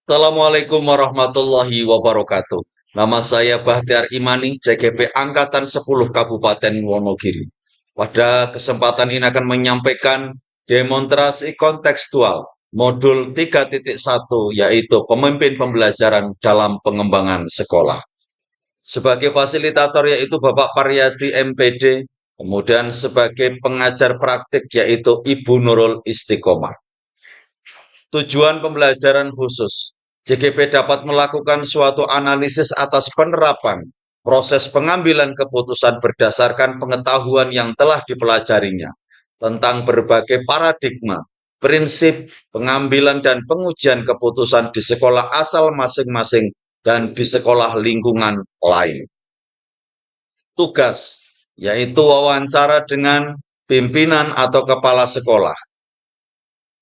Assalamualaikum warahmatullahi wabarakatuh. Nama saya Bahtiar Imani, CGP Angkatan 10 Kabupaten Wonogiri. Pada kesempatan ini akan menyampaikan demonstrasi kontekstual modul 3.1 yaitu pemimpin pembelajaran dalam pengembangan sekolah. Sebagai fasilitator yaitu Bapak Paryadi MPD, kemudian sebagai pengajar praktik yaitu Ibu Nurul Istiqomah. Tujuan pembelajaran khusus. JGP dapat melakukan suatu analisis atas penerapan proses pengambilan keputusan berdasarkan pengetahuan yang telah dipelajarinya tentang berbagai paradigma, prinsip pengambilan dan pengujian keputusan di sekolah asal masing-masing dan di sekolah lingkungan lain. Tugas, yaitu wawancara dengan pimpinan atau kepala sekolah.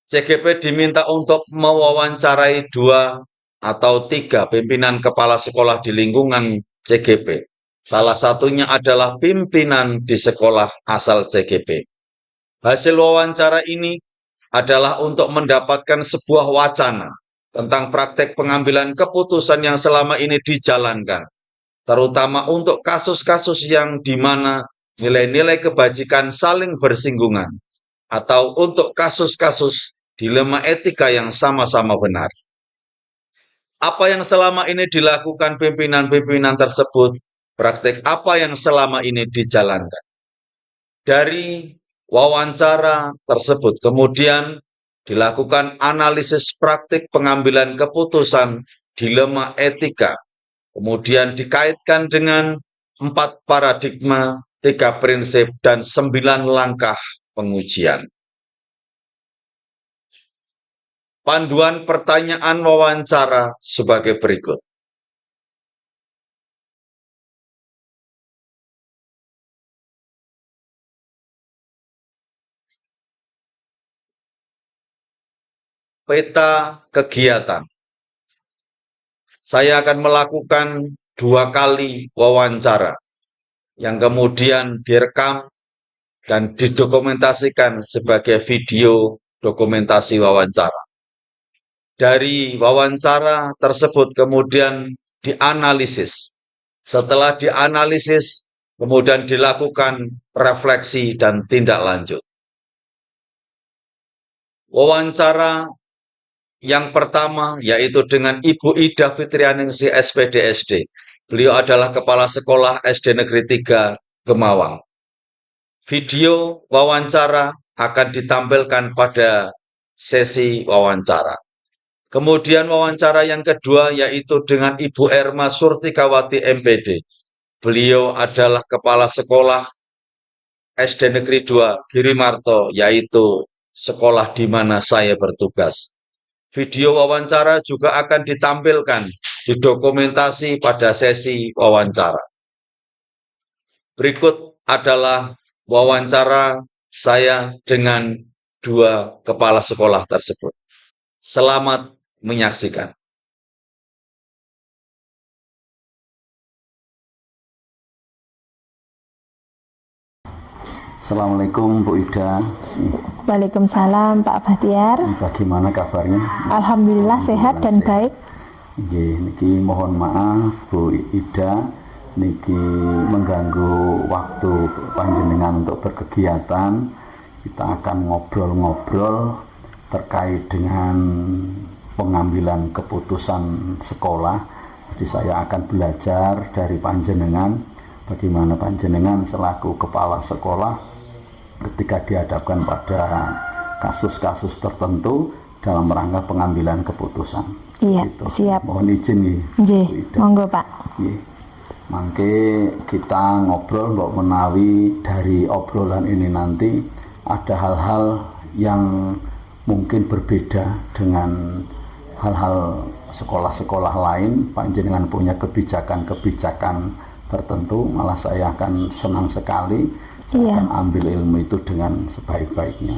CGP diminta untuk mewawancarai 2 atau 3 pimpinan kepala sekolah di lingkungan CGP. Salah satunya adalah pimpinan di sekolah asal CGP. Hasil wawancara ini adalah untuk mendapatkan sebuah wacana tentang praktek pengambilan keputusan yang selama ini dijalankan, terutama untuk kasus-kasus yang di mana nilai-nilai kebajikan saling bersinggungan, atau untuk kasus-kasus dilema etika yang sama-sama benar. Apa yang selama ini dilakukan pimpinan-pimpinan tersebut, praktek apa yang selama ini dijalankan. Dari wawancara tersebut kemudian dilakukan analisis praktik pengambilan keputusan dilema etika, kemudian dikaitkan dengan 4 paradigma, 3 prinsip, dan 9 langkah pengujian. Panduan pertanyaan wawancara sebagai berikut. Peta kegiatan. Saya akan melakukan 2 kali wawancara yang kemudian direkam dan didokumentasikan sebagai video dokumentasi wawancara. Dari wawancara tersebut kemudian dianalisis. Setelah dianalisis, kemudian dilakukan refleksi dan tindak lanjut. Wawancara yang pertama yaitu dengan Ibu Ida Fitrianingsi SPD SD. Beliau adalah Kepala Sekolah SD Negeri 3 Gemawang. Video wawancara akan ditampilkan pada sesi wawancara. Kemudian wawancara yang kedua yaitu dengan Ibu Erma Surtikawati MPD. Beliau adalah Kepala Sekolah SD Negeri 2 Girimarto, yaitu sekolah di mana saya bertugas. Video wawancara juga akan ditampilkan didokumentasi pada sesi wawancara. Berikut adalah wawancara saya dengan 2 kepala sekolah tersebut. Selamat menyaksikan. Assalamualaikum Bu Ida. Waalaikumsalam Pak Bahtiar. Bagaimana kabarnya? Alhamdulillah sehat dan baik. Niki mohon maaf Bu Ida, niki mengganggu waktu panjenengan untuk berkegiatan. Kita akan ngobrol-ngobrol terkait dengan pengambilan keputusan sekolah. Jadi saya akan belajar dari panjenengan bagaimana panjenengan selaku kepala sekolah ketika dihadapkan pada kasus-kasus tertentu dalam rangka pengambilan keputusan. Iya, gitu. siap. Mohon izin nih. Monggo Pak. Mangke kita ngobrol mbok menawi dari obrolan ini nanti ada hal-hal yang mungkin berbeda dengan hal-hal sekolah-sekolah lain. Panjenengan punya kebijakan-kebijakan tertentu, malah saya akan senang sekali. Saya akan ambil ilmu itu dengan sebaik-baiknya.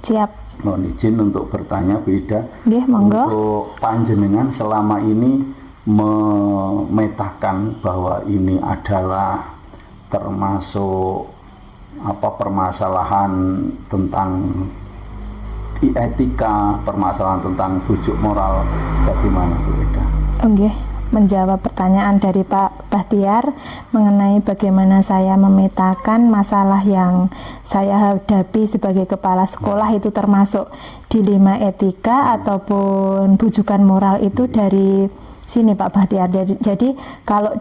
Siap. Mohon izin untuk bertanya Bu Ida. Monggo. Untuk panjenengan selama ini memetakan bahwa ini adalah termasuk permasalahan tentang etika, permasalahan tentang bujuk moral, bagaimana Bu Eda? Oke, menjawab pertanyaan dari Pak Bahtiar mengenai bagaimana saya memetakan masalah yang saya hadapi sebagai kepala sekolah itu termasuk dilema etika ataupun bujukan moral itu dari sini Pak Bahtiar. Jadi kalau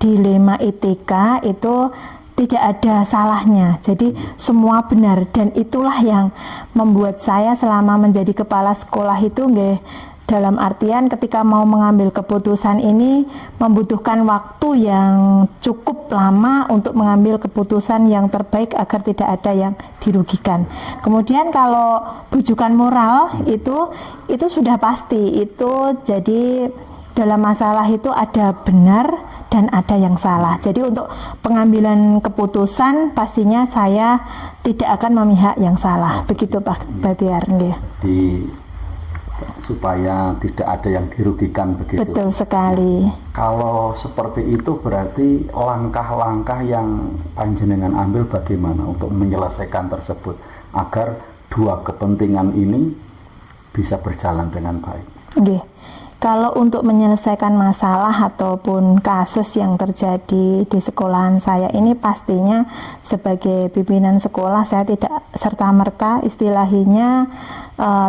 dilema etika itu tidak ada salahnya, jadi semua benar, dan itulah yang membuat saya selama menjadi kepala sekolah itu dalam artian ketika mau mengambil keputusan ini membutuhkan waktu yang cukup lama untuk mengambil keputusan yang terbaik agar tidak ada yang dirugikan. Kemudian kalau bujukan moral itu sudah pasti, itu jadi dalam masalah itu ada benar dan ada yang salah. Jadi untuk pengambilan keputusan pastinya saya tidak akan memihak yang salah. Begitu Pak Bahtiar. Di supaya tidak ada yang dirugikan begitu. Betul sekali. Kalau seperti itu berarti langkah-langkah yang panjenengan ambil bagaimana untuk menyelesaikan tersebut agar dua kepentingan ini bisa berjalan dengan baik. Nggih. Kalau untuk menyelesaikan masalah ataupun kasus yang terjadi di sekolahan saya ini, pastinya sebagai pimpinan sekolah saya tidak serta-merta istilahnya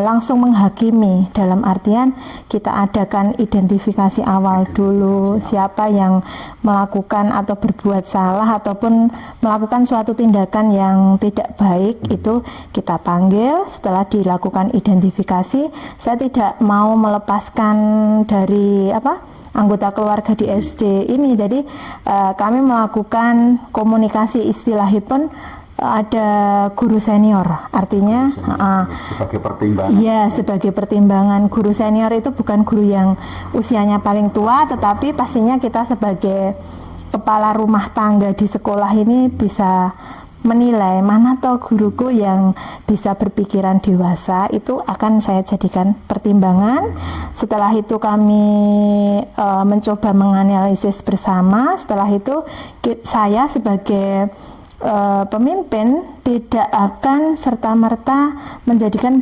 langsung menghakimi, dalam artian kita adakan identifikasi awal dulu siapa yang melakukan atau berbuat salah ataupun melakukan suatu tindakan yang tidak baik, itu kita panggil. Setelah dilakukan identifikasi, saya tidak mau melepaskan dari anggota keluarga di SD ini. Jadi kami melakukan komunikasi, istilahipun ada guru senior, artinya sebagai pertimbangan. Iya, sebagai pertimbangan. Guru senior itu bukan guru yang usianya paling tua, tetapi pastinya kita sebagai kepala rumah tangga di sekolah ini bisa menilai mana toh guruku yang bisa berpikiran dewasa, itu akan saya jadikan pertimbangan. Setelah itu kami mencoba menganalisis bersama. Setelah itu saya sebagai pemimpin tidak akan serta-merta menjadikan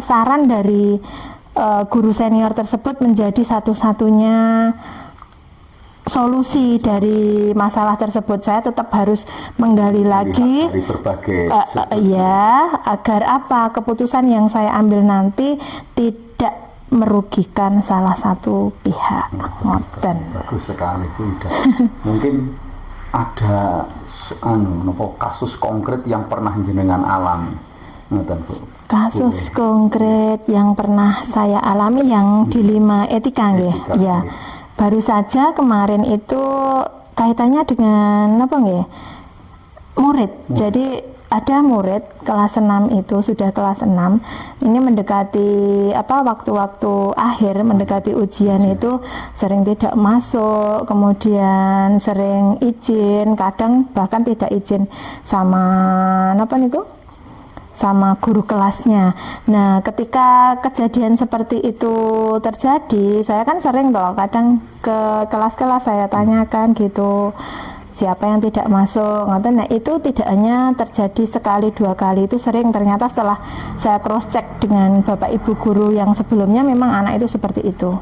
saran dari guru senior tersebut menjadi satu-satunya solusi dari masalah tersebut. Saya tetap harus menggali lagi dari berbagai agar keputusan yang saya ambil nanti tidak merugikan salah satu pihak. Bagus sekali Bu Ida. Mungkin ada kasus konkret yang pernah jenengan alami, kasus konkret yang pernah saya alami yang dilema etika, ya. Baru saja kemarin itu kaitannya dengan murid. Jadi ada murid kelas 6 itu, sudah kelas 6 ini mendekati waktu-waktu akhir, mendekati ujian itu sering tidak masuk, kemudian sering izin, kadang bahkan tidak izin sama sama guru kelasnya. Nah, ketika kejadian seperti itu terjadi, saya kan sering kadang ke kelas-kelas saya tanyakan gitu, siapa yang tidak masuk. Nah, itu tidak hanya terjadi sekali dua kali, itu sering. Ternyata setelah saya cross check dengan bapak ibu guru yang sebelumnya, memang anak itu seperti itu.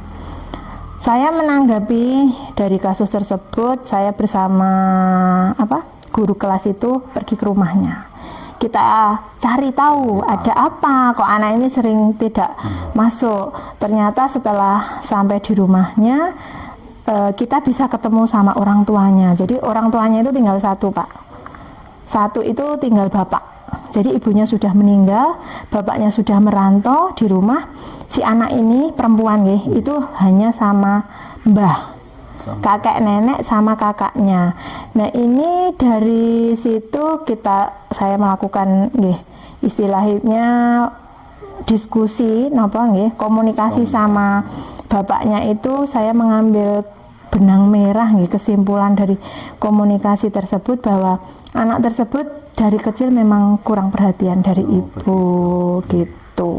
Saya menanggapi dari kasus tersebut, saya bersama guru kelas itu pergi ke rumahnya. Kita cari tahu ada apa kok anak ini sering tidak masuk. Ternyata setelah sampai di rumahnya, kita bisa ketemu sama orang tuanya. Jadi orang tuanya itu tinggal satu, Pak. Satu itu tinggal bapak. Jadi ibunya sudah meninggal, bapaknya sudah merantau di rumah. Si anak ini perempuan itu hanya sama mbah, kakek nenek sama kakaknya. Nah, ini dari situ saya melakukan istilahnya diskusi komunikasi sama bapaknya. Itu saya mengambil benang merah kesimpulan dari komunikasi tersebut bahwa anak tersebut dari kecil memang kurang perhatian dari ibu gitu.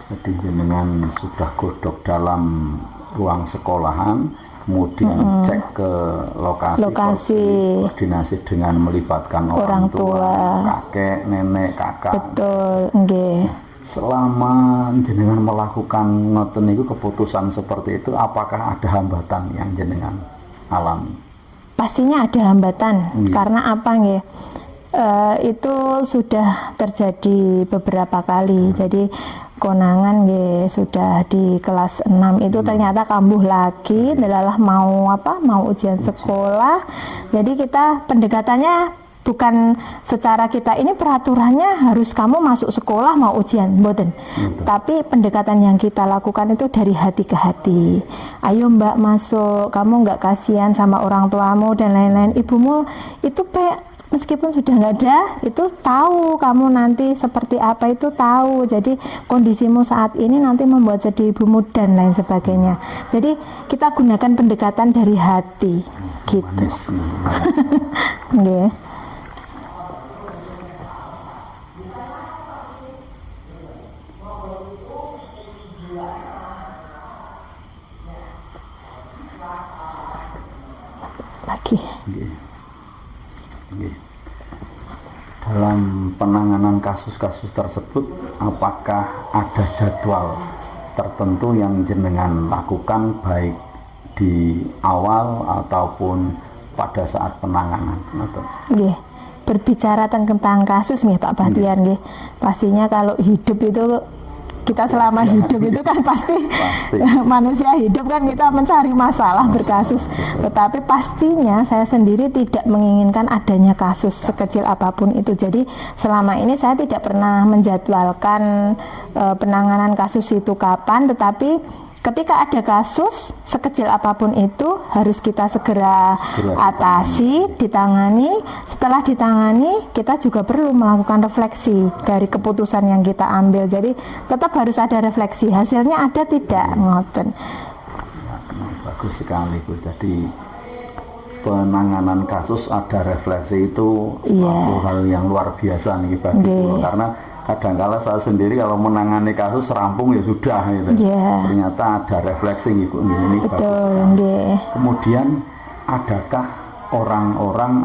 Jadi dengan sudah godok dalam ruang sekolahan, kemudian cek ke lokasi, koordinasi dengan melibatkan orang tua, kakek, nenek, kakak. Betul, nggih. Selama jenengan melakukan ngoten niku keputusan seperti itu, apakah ada hambatan yang jenengan alami? Pastinya ada hambatan, karena apa nggih? Itu sudah terjadi beberapa kali. Jadi konangan nggih sudah di kelas 6 itu ternyata kambuh lagi, delalah mau ujian sekolah. Jadi kita pendekatannya bukan secara kita ini peraturannya harus kamu masuk sekolah mau ujian, mboten. Tapi pendekatan yang kita lakukan itu dari hati ke hati. Ayo Mbak masuk, kamu nggak kasihan sama orang tuamu dan lain-lain. Ibumu itu meskipun sudah nggak ada, itu tahu kamu nanti seperti apa, itu tahu. Jadi kondisimu saat ini nanti membuat jadi ibumu dan lain sebagainya. Jadi kita gunakan pendekatan dari hati, gitu. Nggih. Lagi. Dalam penanganan kasus-kasus tersebut, apakah ada jadwal tertentu yang jenengan lakukan baik di awal ataupun pada saat penanganan? Nggih. Berbicara tentang kasus nih Pak Bahtiar nggih. Pastinya kalau hidup itu kita selama hidup itu kan pasti manusia hidup kan kita mencari masalah berkasus, tetapi pastinya saya sendiri tidak menginginkan adanya kasus sekecil apapun itu. Jadi selama ini saya tidak pernah menjadwalkan penanganan kasus itu kapan, tetapi ketika ada kasus sekecil apapun itu harus kita segera atasi, ditangani. Setelah ditangani, kita juga perlu melakukan refleksi dari keputusan yang kita ambil. Jadi tetap harus ada refleksi. Hasilnya ada tidak, ngoten. Bagus sekali Bu. Jadi penanganan kasus ada refleksi itu suatu hal yang luar biasa nih bagi Bu, karena kadang-kala saya sendiri kalau menangani kasus rampung ya sudah gitu. Ternyata ada refleksi Ibu ini. Betul, kemudian adakah orang-orang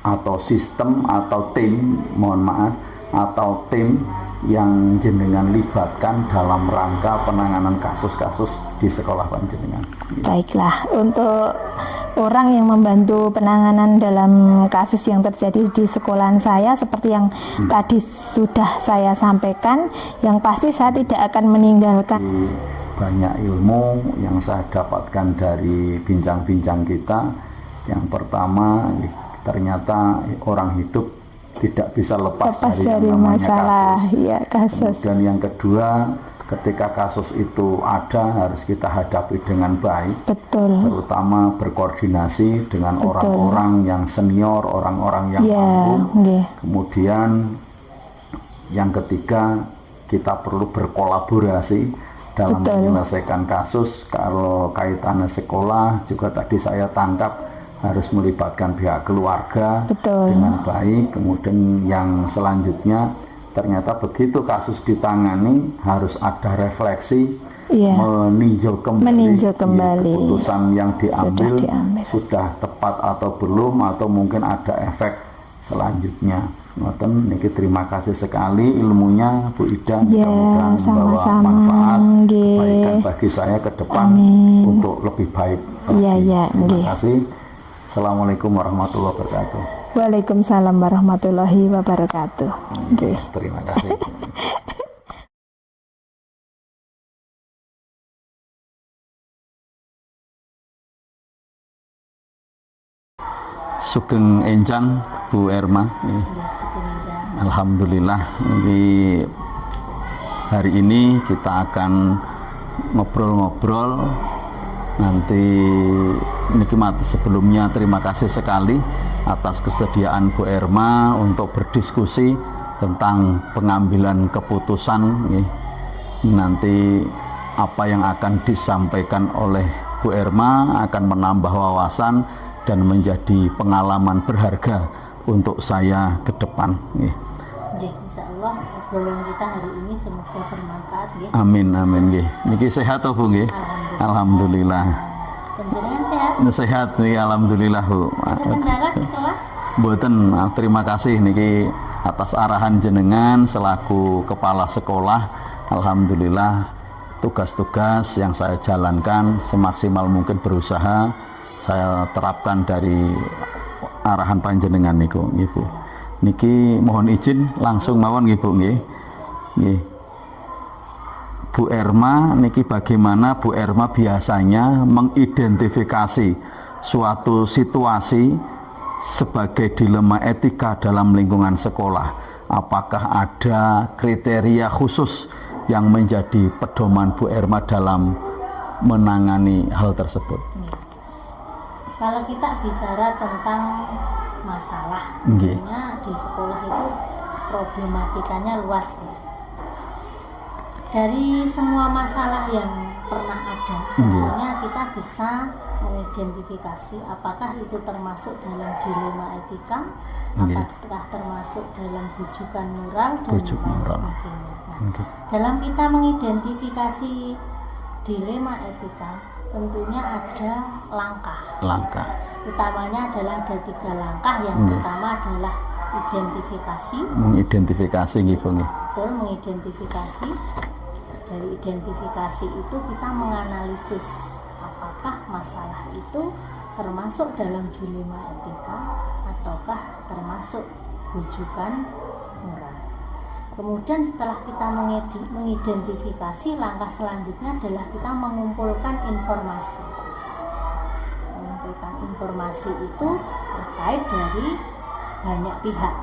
atau sistem atau tim, mohon maaf, atau tim yang jenengan libatkan dalam rangka penanganan kasus-kasus di sekolah panjenengan? Baiklah, untuk orang yang membantu penanganan dalam kasus yang terjadi di sekolahan saya seperti yang tadi sudah saya sampaikan, yang pasti saya tidak akan meninggalkan. Banyak ilmu yang saya dapatkan dari bincang-bincang kita. Yang pertama, ternyata orang hidup tidak bisa lepas dari masalah kasus. Dan yang kedua, ketika kasus itu ada harus kita hadapi dengan baik. Terutama berkoordinasi dengan orang-orang yang senior, orang-orang yang mampu. Kemudian yang ketiga, kita perlu berkolaborasi dalam menyelesaikan kasus. Kalau kaitannya sekolah juga tadi saya tangkap harus melibatkan pihak keluarga dengan baik. Kemudian yang selanjutnya, ternyata begitu kasus ditangani harus ada refleksi, meninjau kembali keputusan yang diambil sudah tepat atau belum, atau mungkin ada efek selanjutnya. Noten, niki terima kasih sekali ilmunya Bu Ida, mudah-mudahan membawa manfaat kebaikan bagi saya ke depan untuk lebih baik. Terima kasih. Assalamualaikum warahmatullahi wabarakatuh. Waalaikumsalam warahmatullahi wabarakatuh. Terima kasih. Sugeng enjang Bu Erma. Alhamdulillah, hari ini kita akan ngobrol-ngobrol. Nanti nikmati, sebelumnya terima kasih sekali atas kesediaan Bu Erma untuk berdiskusi tentang pengambilan keputusan. Nanti apa yang akan disampaikan oleh Bu Erma akan menambah wawasan dan menjadi pengalaman berharga untuk saya ke depan. Insya Allah obrolan kita hari ini semoga bermanfaat. Amin, amin. Niki sehat Bu? Alhamdulillah. Penjenengan sehat? Sehat niki alhamdulillah Bu. Ada kendala di kelas? Mboten, terima kasih niki atas arahan jenengan selaku kepala sekolah. Alhamdulillah tugas-tugas yang saya jalankan semaksimal mungkin berusaha saya terapkan dari arahan panjenengan niku nggih Bu. Niki mohon izin langsung mawon nggih Bu nggih. Nggih. Bu Erma niki bagaimana Bu Erma biasanya mengidentifikasi suatu situasi sebagai dilema etika dalam lingkungan sekolah? Apakah ada kriteria khusus yang menjadi pedoman Bu Erma dalam menangani hal tersebut? Kalau kita bicara tentang masalah, Nggih. tentunya di sekolah itu problematikanya luas ya. Dari semua masalah yang pernah ada, tentunya kita bisa mengidentifikasi apakah itu termasuk dalam dilema etika, Nggih. apakah termasuk dalam bujukan moral dan Bujuk lain moral. sebagainya. Nah, Nggih. dalam kita mengidentifikasi dilema etika, tentunya ada langkah. Langkah. Utamanya adalah ada 3 langkah. Yang Nggih. pertama adalah identifikasi, Mengidentifikasi nggih Bu nggih. betul mengidentifikasi. Dari identifikasi itu kita menganalisis apakah masalah itu termasuk dalam dilema etika ataukah termasuk bujukan moral. Kemudian setelah kita mengidentifikasi, langkah selanjutnya adalah kita mengumpulkan informasi. Mengumpulkan informasi itu terkait dari banyak pihak,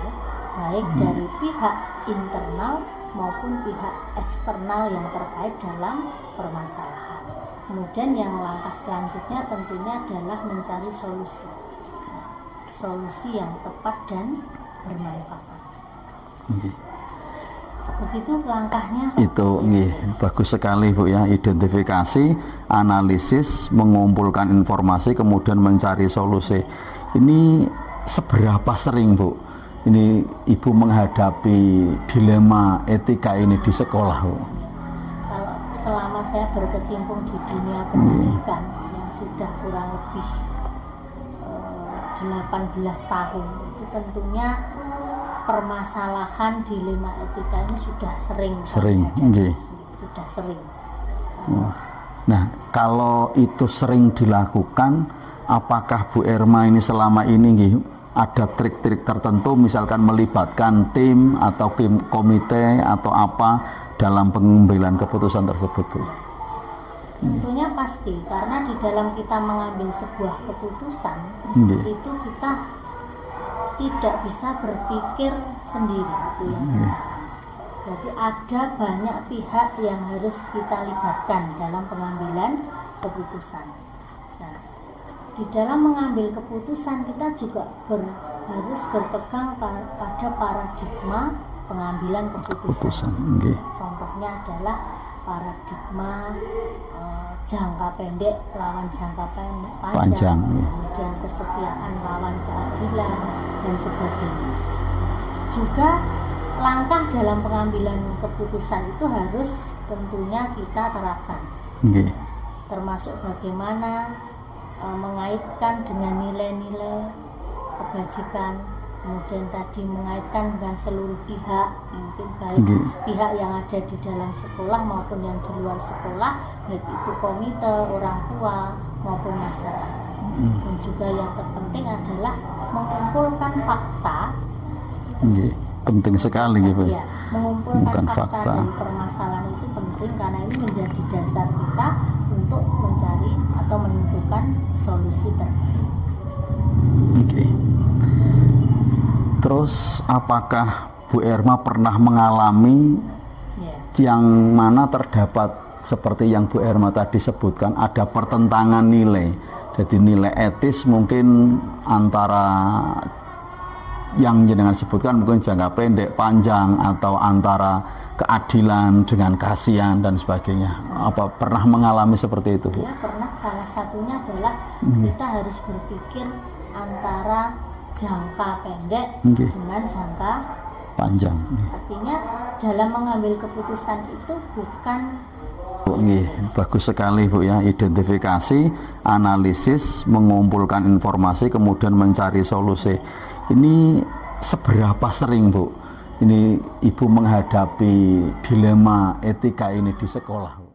ya, baik dari pihak internal maupun pihak eksternal yang terkait dalam permasalahan. Kemudian yang langkah selanjutnya tentunya adalah mencari solusi yang tepat dan bermanfaat. Nggih. Begitu langkahnya. Itu nggih bagus sekali Bu ya, identifikasi, analisis, mengumpulkan informasi kemudian mencari solusi. Ini seberapa sering Bu ini Ibu menghadapi dilema etika ini di sekolah Bu? Kalau selama saya berkecimpung di dunia pendidikan yang sudah kurang lebih 18 tahun, itu tentunya permasalahan dilema etika ini sudah sering. Nggih. Sudah sering. Nah, kalau itu sering dilakukan, apakah Bu Erma ini selama ini nggih ada trik-trik tertentu, misalkan melibatkan tim atau komite atau apa dalam pengambilan keputusan tersebut Bu? Tentunya pasti, karena di dalam kita mengambil sebuah keputusan, Nggih. itu kita tidak bisa berpikir sendiri, itu yang jadi ada banyak pihak yang harus kita libatkan dalam pengambilan keputusan. Nah, di dalam mengambil keputusan kita juga harus berpegang pada paradigma pengambilan keputusan. Nggih. Contohnya adalah paradigma jangka pendek lawan jangka panjang, ya. kemudian kesetiaan lawan keadilan dan sebagainya. Juga langkah dalam pengambilan keputusan itu harus tentunya kita terapkan. Nggih. Termasuk bagaimana mengaitkan dengan nilai-nilai kebajikan, kemudian tadi mengaitkan dengan seluruh pihak, mungkin baik pihak yang ada di dalam sekolah maupun yang di luar sekolah, baik itu komite, orang tua maupun masyarakat. Dan juga yang terpenting adalah mengumpulkan fakta. Nggih. Penting sekali gitu. Ya, mengumpulkan fakta dari permasalahan itu penting karena ini menjadi dasar kita untuk mencari atau menentukan solusi terbaik. Oke. Terus apakah Bu Erma pernah mengalami yang mana terdapat seperti yang Bu Erma tadi sebutkan, ada pertentangan nilai? Jadi nilai etis mungkin antara yang jenengan sebutkan mungkin jangka pendek, panjang, atau antara keadilan dengan kasihan dan sebagainya. Apa pernah mengalami seperti itu, Bu? Ya, pernah. Salah satunya adalah kita harus berpikir antara jangka pendek dengan jangka panjang. Artinya dalam mengambil keputusan itu bukan Nggih, bagus sekali Bu ya, identifikasi, analisis, mengumpulkan informasi, kemudian mencari solusi. Ini seberapa sering Bu, ini Ibu menghadapi dilema etika ini di sekolah?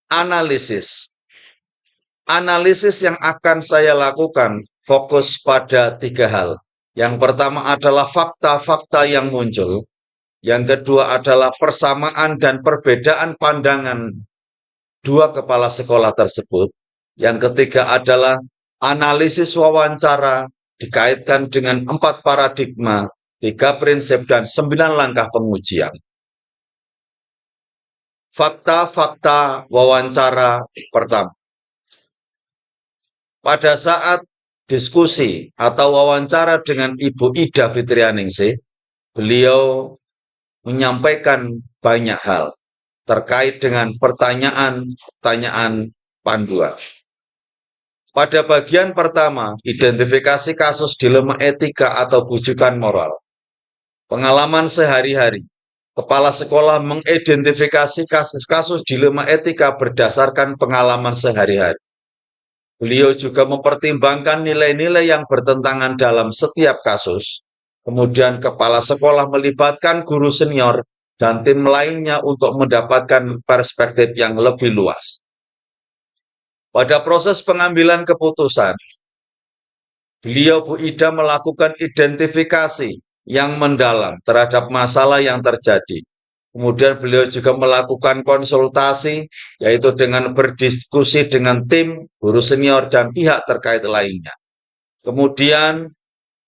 Analisis. Analisis yang akan saya lakukan fokus pada 3 hal. Yang pertama adalah fakta-fakta yang muncul. Yang kedua adalah persamaan dan perbedaan pandangan 2 kepala sekolah tersebut. Yang ketiga adalah analisis wawancara dikaitkan dengan 4 paradigma, 3 prinsip, dan 9 langkah pengujian. Fakta-fakta wawancara pertama. Pada saat diskusi atau wawancara dengan Ibu Ida Fitrianingsih, beliau menyampaikan banyak hal terkait dengan pertanyaan-pertanyaan panduan. Pada bagian pertama, identifikasi kasus dilema etika atau bujukan moral. Pengalaman sehari-hari. Kepala sekolah mengidentifikasi kasus-kasus dilema etika berdasarkan pengalaman sehari-hari. Beliau juga mempertimbangkan nilai-nilai yang bertentangan dalam setiap kasus. Kemudian kepala sekolah melibatkan guru senior dan tim lainnya untuk mendapatkan perspektif yang lebih luas. Pada proses pengambilan keputusan, beliau Bu Ida melakukan identifikasi yang mendalam terhadap masalah yang terjadi. Kemudian beliau juga melakukan konsultasi, yaitu dengan berdiskusi dengan tim, guru senior, dan pihak terkait lainnya. Kemudian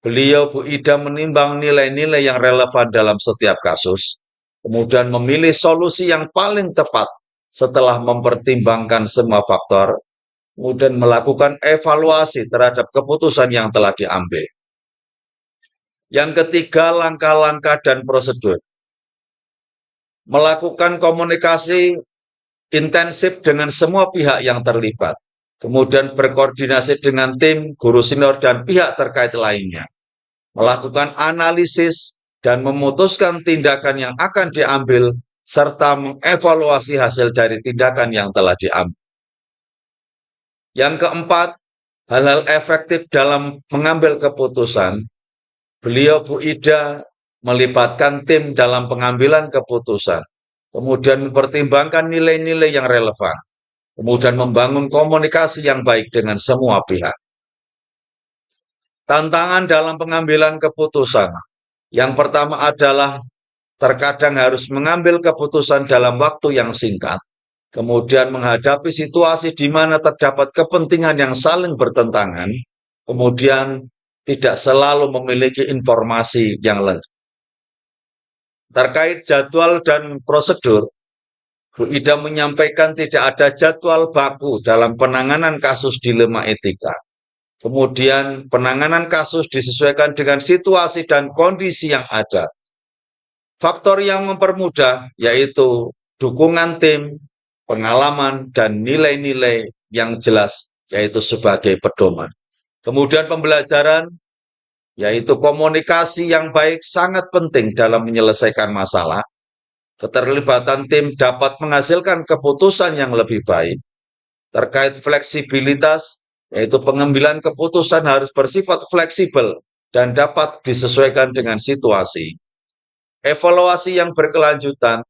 beliau Bu Ida menimbang nilai-nilai yang relevan dalam setiap kasus, kemudian memilih solusi yang paling tepat setelah mempertimbangkan semua faktor, kemudian melakukan evaluasi terhadap keputusan yang telah diambil. Yang ketiga, langkah-langkah dan prosedur. Melakukan komunikasi intensif dengan semua pihak yang terlibat, kemudian berkoordinasi dengan tim, guru senior, dan pihak terkait lainnya, melakukan analisis dan memutuskan tindakan yang akan diambil, serta mengevaluasi hasil dari tindakan yang telah diambil. Yang keempat, hal-hal efektif dalam mengambil keputusan. Beliau Bu Ida melibatkan tim dalam pengambilan keputusan, kemudian mempertimbangkan nilai-nilai yang relevan, kemudian membangun komunikasi yang baik dengan semua pihak. Tantangan dalam pengambilan keputusan. Yang pertama adalah terkadang harus mengambil keputusan dalam waktu yang singkat, kemudian menghadapi situasi di mana terdapat kepentingan yang saling bertentangan, kemudian tidak selalu memiliki informasi yang lengkap. Terkait jadwal dan prosedur, Bu Ida menyampaikan tidak ada jadwal baku dalam penanganan kasus dilema etika. Kemudian penanganan kasus disesuaikan dengan situasi dan kondisi yang ada. Faktor yang mempermudah yaitu dukungan tim, pengalaman, dan nilai-nilai yang jelas yaitu sebagai pedoman. Kemudian pembelajaran, yaitu komunikasi yang baik sangat penting dalam menyelesaikan masalah. Keterlibatan tim dapat menghasilkan keputusan yang lebih baik. Terkait fleksibilitas, yaitu pengambilan keputusan harus bersifat fleksibel dan dapat disesuaikan dengan situasi. Evaluasi yang berkelanjutan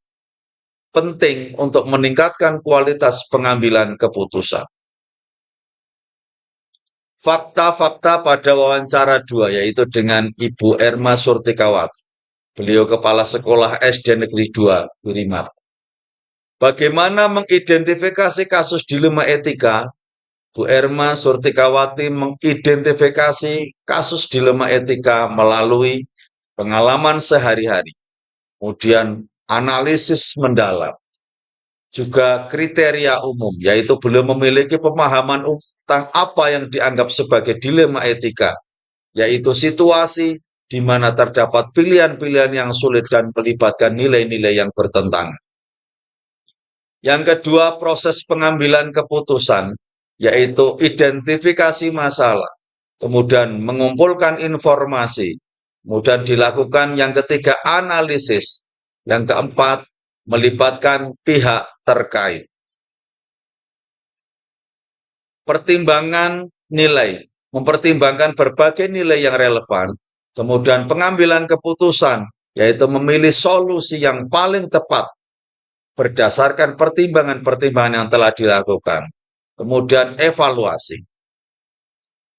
penting untuk meningkatkan kualitas pengambilan keputusan. Fakta-fakta pada wawancara 2 yaitu dengan Ibu Erma Surtikawati. Beliau Kepala Sekolah SD Negeri 2 Wirimat. Bagaimana mengidentifikasi kasus dilema etika? Bu Erma Surtikawati mengidentifikasi kasus dilema etika melalui pengalaman sehari-hari, kemudian analisis mendalam, juga kriteria umum, yaitu beliau memiliki pemahaman umum tentang apa yang dianggap sebagai dilema etika, yaitu situasi di mana terdapat pilihan-pilihan yang sulit dan melibatkan nilai-nilai yang bertentangan. Yang kedua, proses pengambilan keputusan, yaitu identifikasi masalah, kemudian mengumpulkan informasi, kemudian dilakukan yang ketiga, analisis, yang keempat, melibatkan pihak terkait. Pertimbangan nilai, mempertimbangkan berbagai nilai yang relevan, kemudian pengambilan keputusan, yaitu memilih solusi yang paling tepat berdasarkan pertimbangan-pertimbangan yang telah dilakukan, kemudian evaluasi.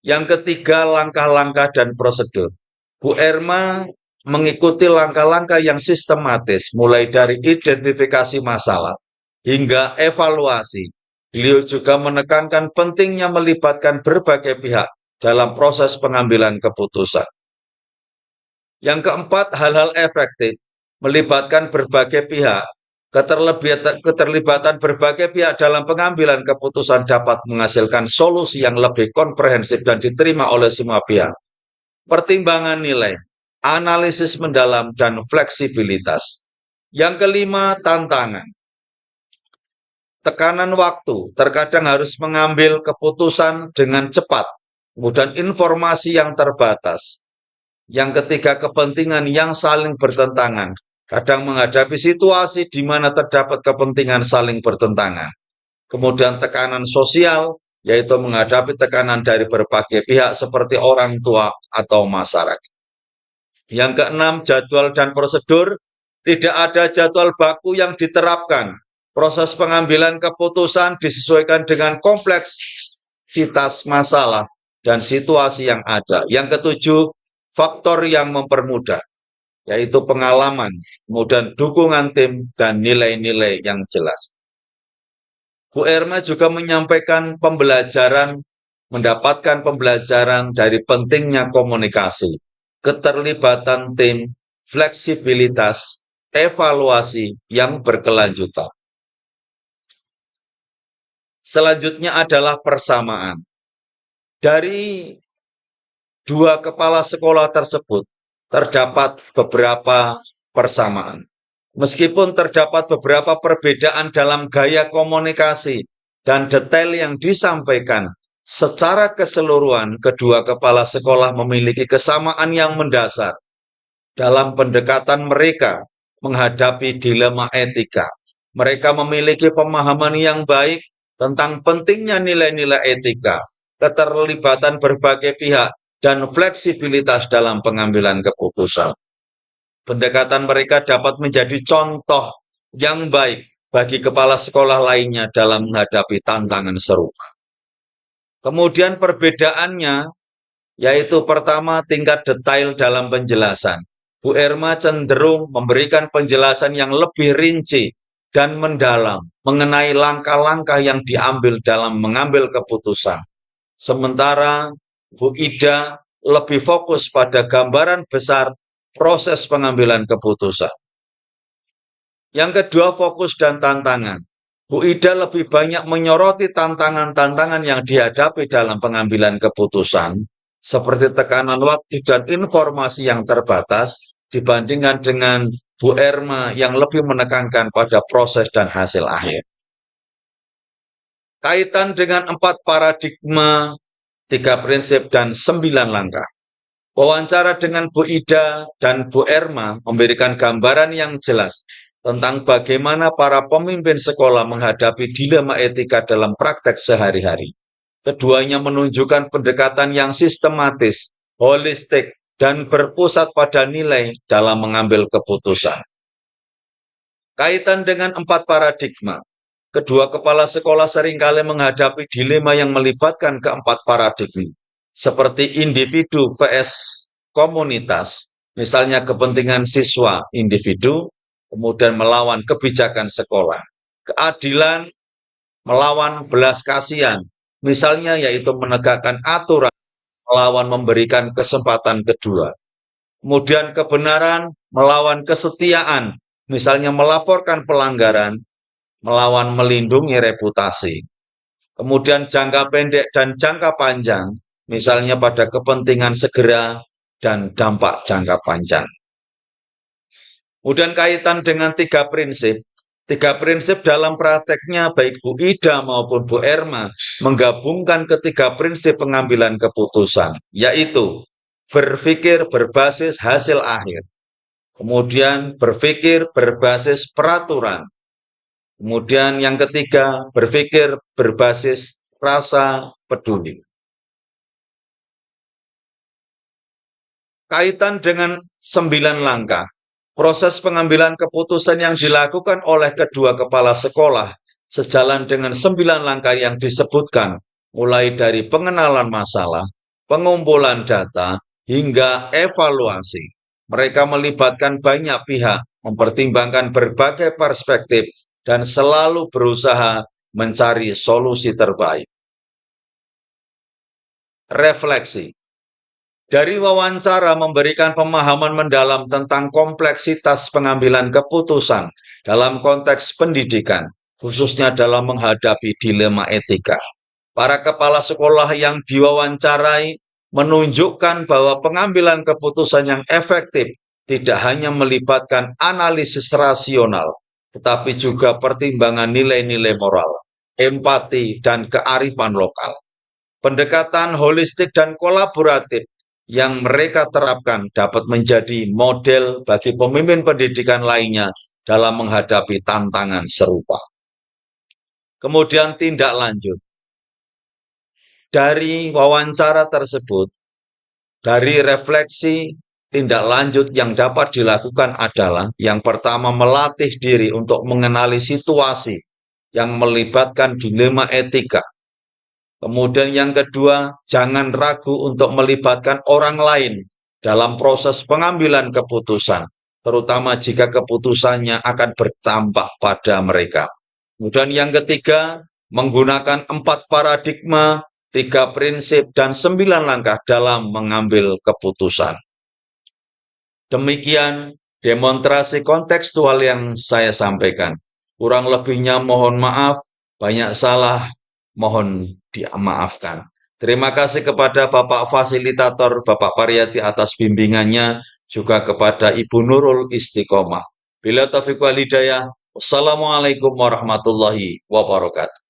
Yang ketiga, langkah-langkah dan prosedur. Bu Erma mengikuti langkah-langkah yang sistematis, mulai dari identifikasi masalah hingga evaluasi. Beliau juga menekankan pentingnya melibatkan berbagai pihak dalam proses pengambilan keputusan. Yang keempat, hal-hal efektif, melibatkan berbagai pihak. Keterlibatan berbagai pihak dalam pengambilan keputusan dapat menghasilkan solusi yang lebih komprehensif dan diterima oleh semua pihak. Pertimbangan nilai, analisis mendalam, dan fleksibilitas. Yang kelima, tantangan. Tekanan waktu, terkadang harus mengambil keputusan dengan cepat, kemudian informasi yang terbatas. Yang ketiga, kepentingan yang saling bertentangan, kadang menghadapi situasi di mana terdapat kepentingan saling bertentangan. Kemudian tekanan sosial, yaitu menghadapi tekanan dari berbagai pihak seperti orang tua atau masyarakat. Yang keenam, jadwal dan prosedur. Tidak ada jadwal baku yang diterapkan. Proses pengambilan keputusan disesuaikan dengan kompleksitas masalah dan situasi yang ada. Yang ketujuh, faktor yang mempermudah, yaitu pengalaman, kemudian dukungan tim, dan nilai-nilai yang jelas. Bu Erma juga menyampaikan mendapatkan pembelajaran dari pentingnya komunikasi, keterlibatan tim, fleksibilitas, evaluasi yang berkelanjutan. Selanjutnya adalah persamaan. Dari dua kepala sekolah tersebut, terdapat beberapa persamaan. Meskipun terdapat beberapa perbedaan dalam gaya komunikasi dan detail yang disampaikan, secara keseluruhan kedua kepala sekolah memiliki kesamaan yang mendasar dalam pendekatan mereka menghadapi dilema etika. Mereka memiliki pemahaman yang baik tentang pentingnya nilai-nilai etika, keterlibatan berbagai pihak, dan fleksibilitas dalam pengambilan keputusan. Pendekatan mereka dapat menjadi contoh yang baik bagi kepala sekolah lainnya dalam menghadapi tantangan serupa. Kemudian perbedaannya, yaitu pertama, tingkat detail dalam penjelasan. Bu Erma cenderung memberikan penjelasan yang lebih rinci dan mendalam mengenai langkah-langkah yang diambil dalam mengambil keputusan. Sementara Bu Ida lebih fokus pada gambaran besar proses pengambilan keputusan. Yang kedua, fokus dan tantangan. Bu Ida lebih banyak menyoroti tantangan-tantangan yang dihadapi dalam pengambilan keputusan, seperti tekanan waktu dan informasi yang terbatas, dibandingkan dengan Bu Erma yang lebih menekankan pada proses dan hasil akhir. Kaitan dengan 4 paradigma, 3 prinsip, dan 9 langkah. Wawancara dengan Bu Ida dan Bu Erma memberikan gambaran yang jelas tentang bagaimana para pemimpin sekolah menghadapi dilema etika dalam praktek sehari-hari. Keduanya menunjukkan pendekatan yang sistematis, holistik, dan berpusat pada nilai dalam mengambil keputusan. Kaitan dengan 4 paradigma, kedua kepala sekolah seringkali menghadapi dilema yang melibatkan keempat paradigma, seperti individu vs komunitas, misalnya kepentingan siswa individu, kemudian melawan kebijakan sekolah, keadilan melawan belas kasihan, misalnya yaitu menegakkan aturan melawan memberikan kesempatan kedua. Kemudian kebenaran melawan kesetiaan, misalnya melaporkan pelanggaran, melawan melindungi reputasi. Kemudian jangka pendek dan jangka panjang, misalnya pada kepentingan segera dan dampak jangka panjang. Kemudian kaitan dengan 3 prinsip. 3 prinsip dalam prakteknya baik Bu Ida maupun Bu Erma menggabungkan ketiga prinsip pengambilan keputusan, yaitu berpikir berbasis hasil akhir, kemudian berpikir berbasis peraturan, kemudian yang ketiga berpikir berbasis rasa peduli. Kaitan dengan 9 langkah, proses pengambilan keputusan yang dilakukan oleh kedua kepala sekolah sejalan dengan 9 langkah yang disebutkan, mulai dari pengenalan masalah, pengumpulan data, hingga evaluasi. Mereka melibatkan banyak pihak, mempertimbangkan berbagai perspektif, dan selalu berusaha mencari solusi terbaik. Refleksi. Dari wawancara memberikan pemahaman mendalam tentang kompleksitas pengambilan keputusan dalam konteks pendidikan, khususnya dalam menghadapi dilema etika. Para kepala sekolah yang diwawancarai menunjukkan bahwa pengambilan keputusan yang efektif tidak hanya melibatkan analisis rasional, tetapi juga pertimbangan nilai-nilai moral, empati, dan kearifan lokal. Pendekatan holistik dan kolaboratif yang mereka terapkan dapat menjadi model bagi pemimpin pendidikan lainnya dalam menghadapi tantangan serupa. Kemudian tindak lanjut. Dari wawancara tersebut, dari refleksi tindak lanjut yang dapat dilakukan adalah yang pertama melatih diri untuk mengenali situasi yang melibatkan dilema etika. Kemudian yang kedua, jangan ragu untuk melibatkan orang lain dalam proses pengambilan keputusan, terutama jika keputusannya akan berdampak pada mereka. Kemudian yang ketiga, menggunakan 4 paradigma, 3 prinsip, dan 9 langkah dalam mengambil keputusan. Demikian demonstrasi kontekstual yang saya sampaikan. Kurang lebihnya mohon maaf, banyak salah, mohon dimaafkan. Terima kasih kepada Bapak Fasilitator, Bapak Pariyati atas bimbingannya, juga kepada Ibu Nurul Istiqomah. Bila taufiq wal hidayah, wassalamualaikum warahmatullahi wabarakatuh.